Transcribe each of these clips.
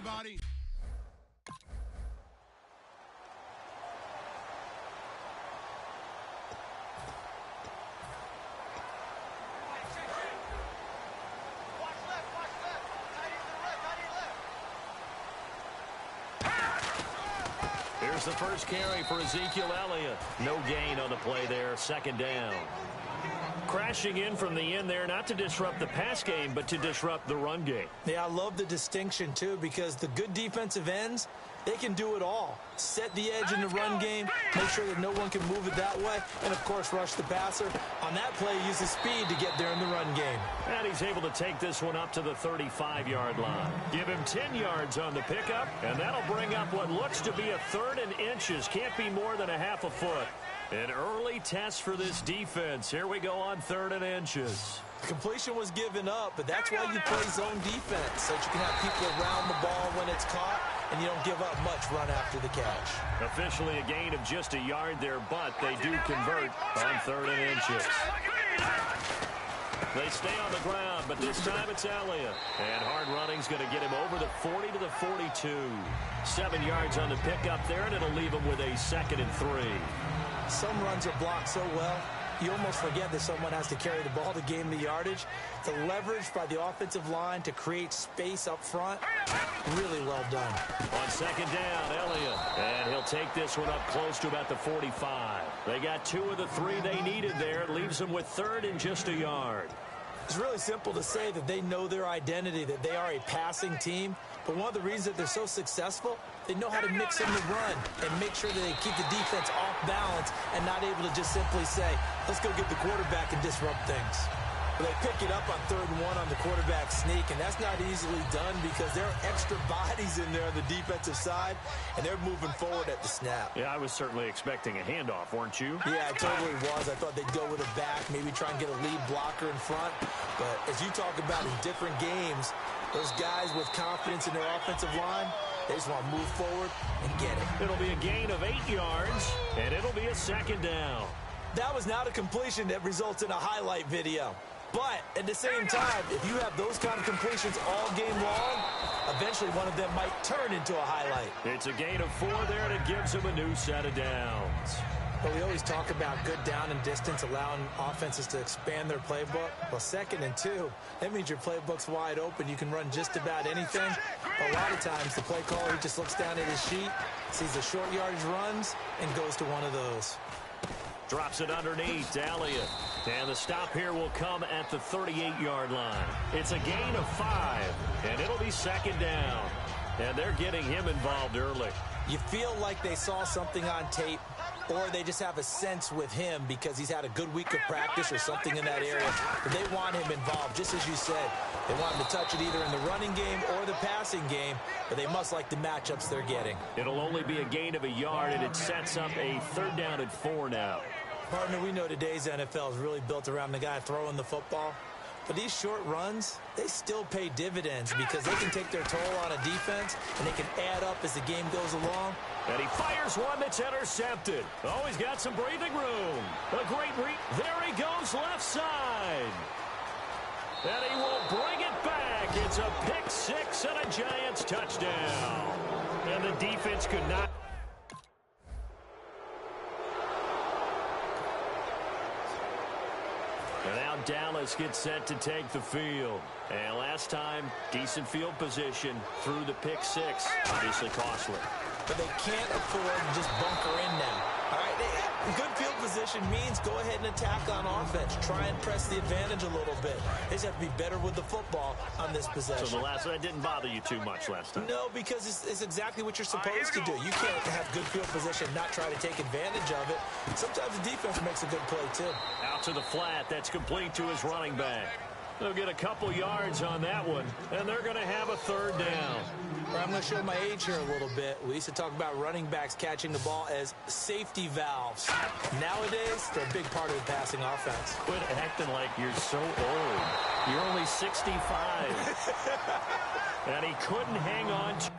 everybody. Here's the first carry for Ezekiel Elliott. No gain on the play there, second down. Crashing in from the end there, not to disrupt the pass game, but to disrupt the run game. Yeah, I love the distinction, too, because the good defensive ends, they can do it all. Set the edge in the run game, make sure that no one can move it that way, and, of course, rush the passer. On that play, use his speed to get there in the run game. And he's able to take this one up to the 35-yard line. Give him 10 yards on the pickup, and that'll bring up what looks to be a 3rd and inches. Can't be more than a half a foot. An early test for this defense. Here we go on 3rd and inches. The completion was given up, but that's why you play zone defense, so that you can have people around the ball when it's caught, and you don't give up much run after the catch. Officially a gain of just a yard there, but they do convert on 3rd and inches. They stay on the ground, but this time it's Elliott. And hard running's going to get him over the 40 to the 42. 7 yards on the pickup there, and it'll leave him with a 2nd and 3. Some runs are blocked so well, you almost forget that someone has to carry the ball to gain the yardage. The leverage by the offensive line to create space up front, really well done. On 2nd down, Elliott. And he'll take this one up close to about the 45. They got 2 of the 3 they needed there. It leaves them with 3rd and just a yard. It's really simple to say that they know their identity, that they are a passing team. But one of the reasons that they're so successful, they know how to mix in the run and make sure that they keep the defense off balance and not able to just simply say, let's go get the quarterback and disrupt things. But they pick it up on 3rd and 1 on the quarterback sneak, and that's not easily done because there are extra bodies in there on the defensive side, and they're moving forward at the snap. Yeah, I was certainly expecting a handoff, weren't you? Yeah, I totally was. I thought they'd go with a back, maybe try and get a lead blocker in front. But as you talk about in different games, those guys with confidence in their offensive line, they just want to move forward and get it. It'll be a gain of 8 yards, and it'll be a 2nd down. That was not a completion that results in a highlight video. But at the same time, if you have those kind of completions all game long, eventually one of them might turn into a highlight. It's a gain of 4 there, and it gives them a new set of downs. But we always talk about good down and distance, allowing offenses to expand their playbook. Well, 2nd and 2, that means your playbook's wide open. You can run just about anything. But a lot of times, the play caller just looks down at his sheet, sees the short yardage runs, and goes to one of those. Drops it underneath to Elliott. And the stop here will come at the 38-yard line. It's a gain of 5, and it'll be 2nd down. And they're getting him involved early. You feel like they saw something on tape, or they just have a sense with him because he's had a good week of practice or something in that area. But they want him involved, just as you said. They want him to touch it either in the running game or the passing game, but they must like the matchups they're getting. It'll only be a gain of a yard, and it sets up a 3rd down and 4 now. Partner, we know today's NFL is really built around the guy throwing the football. But these short runs, they still pay dividends because they can take their toll on a defense, and they can add up as the game goes along. And he fires one that's intercepted. Oh, he's got some breathing room. A great there he goes left side. And he will bring it back. It's a pick 6 and a Giants touchdown. And the defense could not. And now Dallas gets set to take the field. And last time, decent field position through the pick 6. Obviously costly. But they can't afford to just bunker in now. All right, good field position means go ahead and attack on offense. Try and press the advantage a little bit. They just have to be better with the football on this possession. So that didn't bother you too much last time? No, because it's exactly what you're supposed to do. You can't have good field position and not try to take advantage of it. Sometimes the defense makes a good play, too. Out to the flat. That's complete to his running back. They'll get a couple yards on that one, and they're going to have a 3rd down. I'm going to show my age here a little bit. We used to talk about running backs catching the ball as safety valves. Nowadays, they're a big part of the passing offense. Quit acting like you're so old. You're only 65. And he couldn't hang on to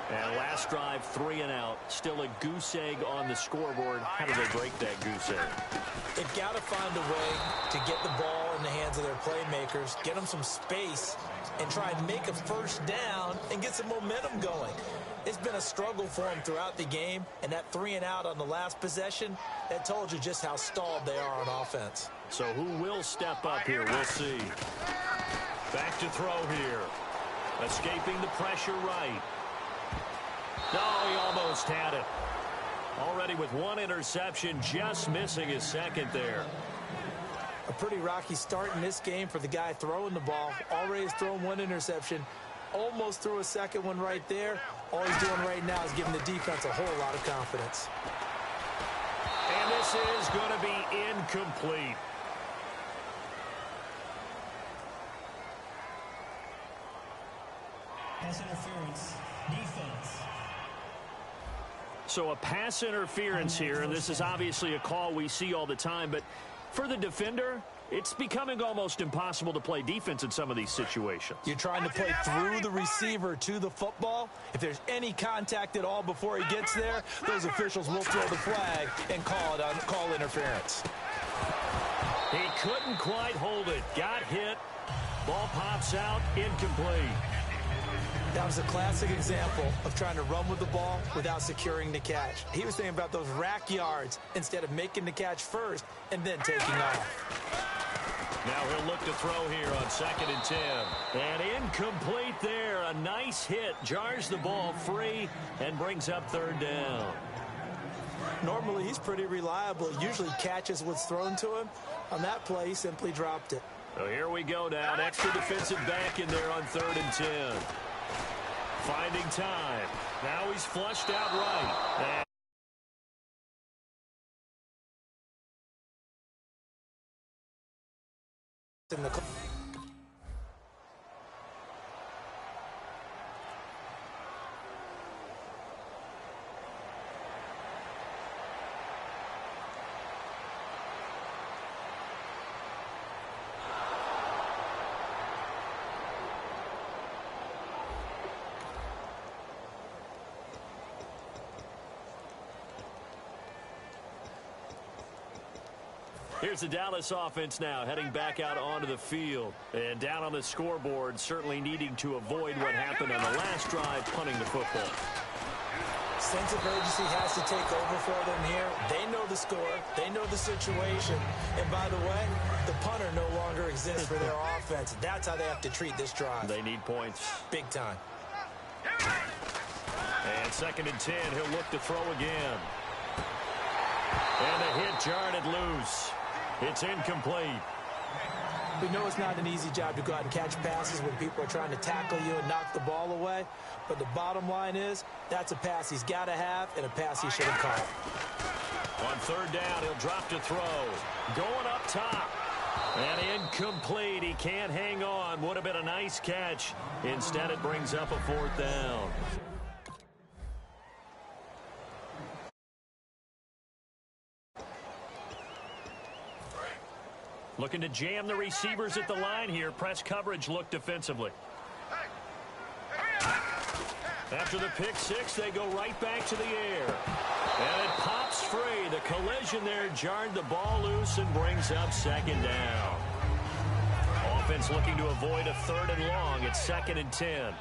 And last drive, 3 and out. Still a goose egg on the scoreboard. How do they break that goose egg? They've got to find a way to get the ball in the hands of their playmakers, get them some space, and try and make a first down and get some momentum going. It's been a struggle for them throughout the game, and that 3 and out on the last possession, that told you just how stalled they are on offense. So who will step up here? We'll see. Back to throw here. Escaping the pressure right. Oh, he almost had it. Already with 1 interception, just missing his second there. A pretty rocky start in this game for the guy throwing the ball. Already has thrown 1 interception. Almost threw a second one right there. All he's doing right now is giving the defense a whole lot of confidence. And this is going to be incomplete. Pass interference, defense. So a pass interference here, and this is obviously a call we see all the time, but for the defender, it's becoming almost impossible to play defense in some of these situations. You're trying to play through the receiver to the football. If there's any contact at all before he gets there, those officials will throw the flag and call interference. He couldn't quite hold it. Got hit. Ball pops out. Incomplete. That was a classic example of trying to run with the ball without securing the catch. He was thinking about those rack yards instead of making the catch first and then taking off. Now he'll look to throw here on 2nd and 10. And incomplete there. A nice hit. Jars the ball free and brings up 3rd down. Normally he's pretty reliable. Usually catches what's thrown to him. On that play, he simply dropped it. So here we go now. An extra defensive back in there on 3rd and 10. Finding time. Now he's flushed out right. In the Here's the Dallas offense now heading back out onto the field. And down on the scoreboard, certainly needing to avoid what happened on the last drive, punting the football. sense of urgency has to take over for them here. They know the score. They know the situation. And by the way, the punter no longer exists for their offense. That's how they have to treat this drive. They need points. Big time. And 2nd and 10, he'll look to throw again. And the hit jarred it loose. It's incomplete. We know it's not an easy job to go out and catch passes when people are trying to tackle you and knock the ball away. But the bottom line is, that's a pass he's got to have and a pass he should have caught. On 3rd down, he'll drop to throw. Going up top. And incomplete. He can't hang on. Would have been a nice catch. Instead, it brings up a 4th down. Looking to jam the receivers at the line here. Press coverage look defensively. After the pick 6, they go right back to the air. And it pops free. The collision there jarred the ball loose and brings up 2nd down. Offense looking to avoid a 3rd and long. It's 2nd and 10.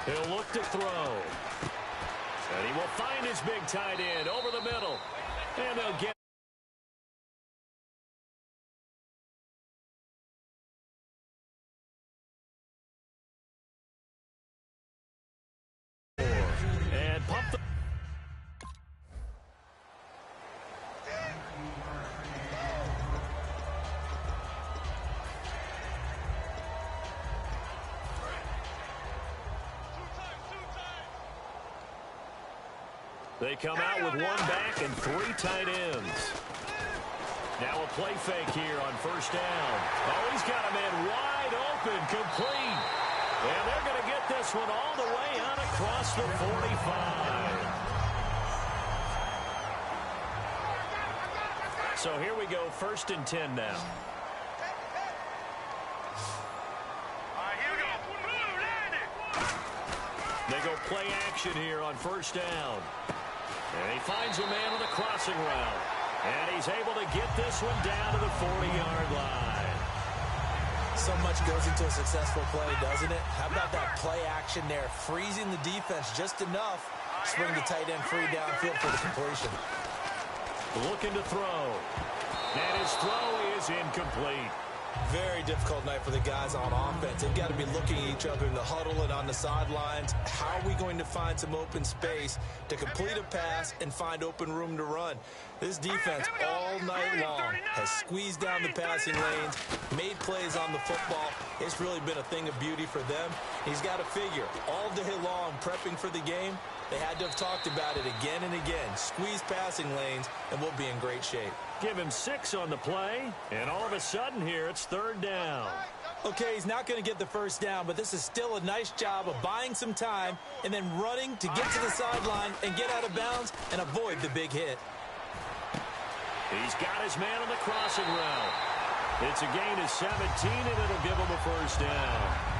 He'll look to throw. And he will find his big tight end over the middle. And they'll get They come out with one back and 3 tight ends. Now a play fake here on first down. Oh, he's got a man wide open, complete. And they're going to get this one all the way out across the 45. So here we go, 1st and 10 now. They go play action here on first down. And he finds a man on the crossing route. And he's able to get this one down to the 40-yard line. So much goes into a successful play, doesn't it? How about that play action there, freezing the defense just enough to bring the tight end free downfield for the completion. Looking to throw. And his throw is incomplete. Very difficult night for the guys on offense. They've got to be looking at each other in the huddle and on the sidelines. How are we going to find some open space to complete a pass and find open room to run? This defense all night long has squeezed down the passing lanes, made plays on the football. It's really been a thing of beauty for them. He's got to figure all day long prepping for the game. They had to have talked about it again and again. Squeeze passing lanes, and we'll be in great shape. Give him 6 on the play, and all of a sudden here it's 3rd down. Okay, he's not going to get the first down, but this is still a nice job of buying some time and then running to get to the sideline and get out of bounds and avoid the big hit. He's got his man on the crossing route. It's a gain of 17, and it'll give him a first down.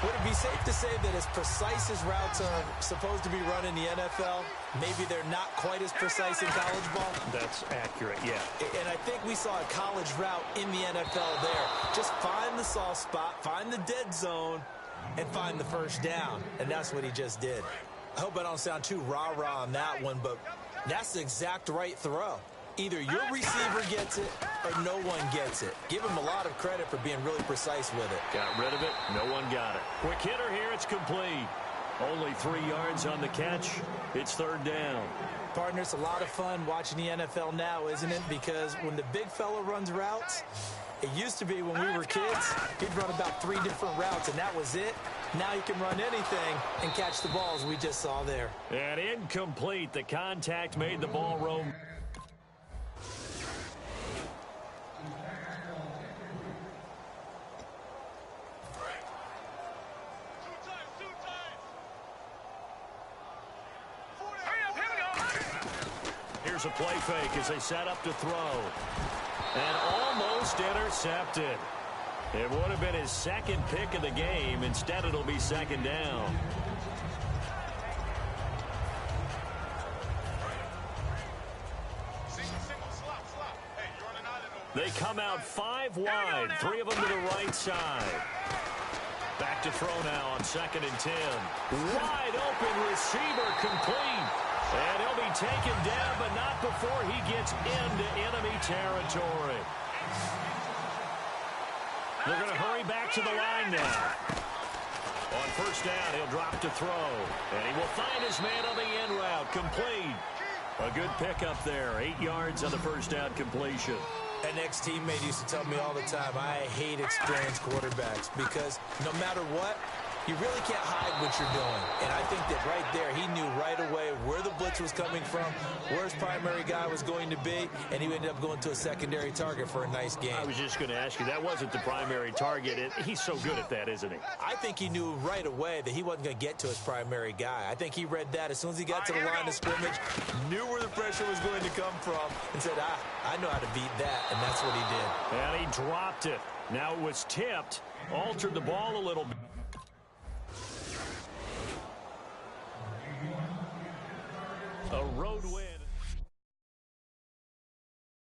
Would it be safe to say that as precise as routes are supposed to be run in the NFL, maybe they're not quite as precise in college ball? That's accurate, yeah. And I think we saw a college route in the NFL there. Just find the soft spot, find the dead zone, and find the first down. And that's what he just did. I hope I don't sound too rah-rah on that one, but that's the exact right throw. Either your receiver gets it or no one gets it. Give him a lot of credit for being really precise with it. Got rid of it. No one got it. Quick hitter here. It's complete. Only 3 yards on the catch. It's 3rd down. Partner, it's a lot of fun watching the NFL now, isn't it? Because when the big fella runs routes, it used to be when we were kids, he'd run about 3 different routes, and that was it. Now he can run anything and catch the balls we just saw there. And incomplete. The contact made the ball roam. Here's a play fake as they set up to throw. And almost intercepted. It would have been his 2nd pick of the game. Instead, it'll be 2nd down. They come out 5 wide, 3 of them to the right side. Back to throw now on 2nd and 10. Wide open receiver, complete. And he'll be taken down, but not before he gets into enemy territory. They're going to hurry back to the line now. On first down, he'll drop to throw. And he will find his man on the end route, complete. A good pickup there, 8 yards on the first down completion. An ex-teammate used to tell me all the time, I hate experienced quarterbacks because no matter what, you really can't hide what you're doing. And I think that right there, he knew right away where the blitz was coming from, where his primary guy was going to be, and he ended up going to a secondary target for a nice game. I was just going to ask you, that wasn't the primary target. He's so good at that, isn't he? I think he knew right away that he wasn't going to get to his primary guy. I think he read that as soon as he got to the line of scrimmage, knew where the pressure was going to come from, and said, I know how to beat that, and that's what he did. And he dropped it. Now it was tipped, altered the ball a little bit. A road win.